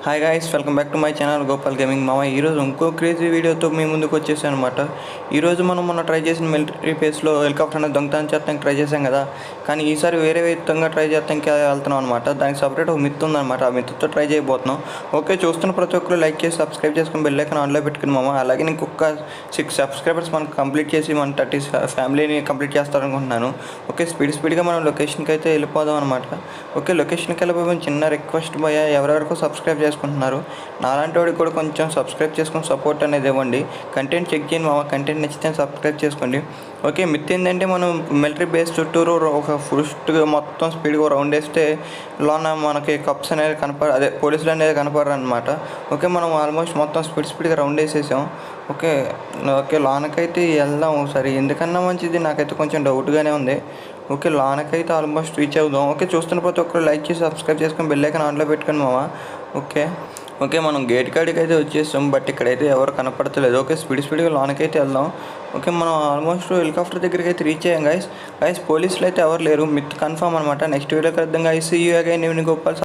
Hi guys, welcome back to my channel Gopal gaming మామ. ఈరోజు ఇంకో క్రేజీ వీడియోతో మీ ముందుకు వచ్చేసాను అనమాట. ఈరోజు మనం మొన్న ట్రై చేసిన మిలిటరీ బేస్లో హెలికాప్టర్ అనేది దొంగతనం చేస్తానికి ట్రై చేసాం కదా, కానీ ఈసారి వేరే విధంగా ట్రై చేస్తానికి వెళ్తున్నాం అనమాట. దానికి సపరేట్ ఒక మిత్ ఉందన్నమాట. ఆ మిత్తో ట్రై చేయబోతున్నాం. ఓకే, చూస్తున్న ప్రతి ఒక్కరు లైక్ చేసి సబ్స్క్రైబ్ చేసుకుని బెల్ ఐకాన్ ఆన్లో పెట్టుకుని మామ. అలాగే ఇంకొక 6 సబ్స్క్రైబర్స్ మనం కంప్లీట్ చేసి మన 30 ఫ్యామిలీని కంప్లీట్ చేస్తారనుకుంటున్నాను. ఓకే, స్పీడ్గా మనం లొకేషన్కి అయితే వెళ్ళిపోదాం అనమాట. ఓకే, లొకేషన్కి వెళ్ళిపోయి చిన్న రిక్వెస్ట్ భయ, ఎవరెవరికో సబ్స్క్రైబ్ చేసుకుంటున్నారు. నాలాంటి వాడికి కూడా కొంచెం సబ్స్క్రైబ్ చేసుకుని సపోర్ట్ అనేది ఇవ్వండి. కంటెంట్ చెక్ చేయండి మామ. కంటెంట్ నచ్చితే సబ్స్క్రైబ్ చేసుకోండి. ఓకే, మిత్ ఏంటంటే మనం మిలిటరీ బేస్ చుట్టూరు ఒక ఫుల్గా మొత్తం స్పీడ్గా రౌండ్ వేస్తే లోన మనకి కప్స్ అనేది అదే పోలీసులు అనేది కనపడరు అనమాట. ఓకే, మనం ఆల్మోస్ట్ మొత్తం స్పీడ్గా రౌండ్ వేసేసాం. ఓకే, లోనకైతే వెళ్దాం ఒకసారి. ఎందుకన్నా మంచిది, నాకైతే కొంచెం డౌట్గానే ఉంది. ఓకే, లోనకైతే ఆల్మోస్ట్ రీచ్ అవుదాం. ఓకే, చూస్తున్న ప్రతి ఒక్కరు లైక్ చేసి సబ్స్క్రైబ్ చేసుకొని బెల్ ఐకాన్ ఆన్లో పెట్టుకొని మామ. ఓకే, మనం గేట్ కాడికి అయితే వచ్చేసాం, బట్ ఇక్కడైతే ఎవరు కనపడతలేదు. ఓకే, స్పీడ్గా లోనకైతే వెళ్దాం. ఓకే, మనం ఆల్మోస్ట్ హెలికాప్టర్ దగ్గరికి అయితే రీచ్ అయ్యాం గైస్. పోలీసులు అయితే ఎవరు లేరు. మిత్ కన్ఫర్మ్ అనమాట. నెక్స్ట్ వీడియోకి అర్థం గైస్. See you again. నేను గోపాల్.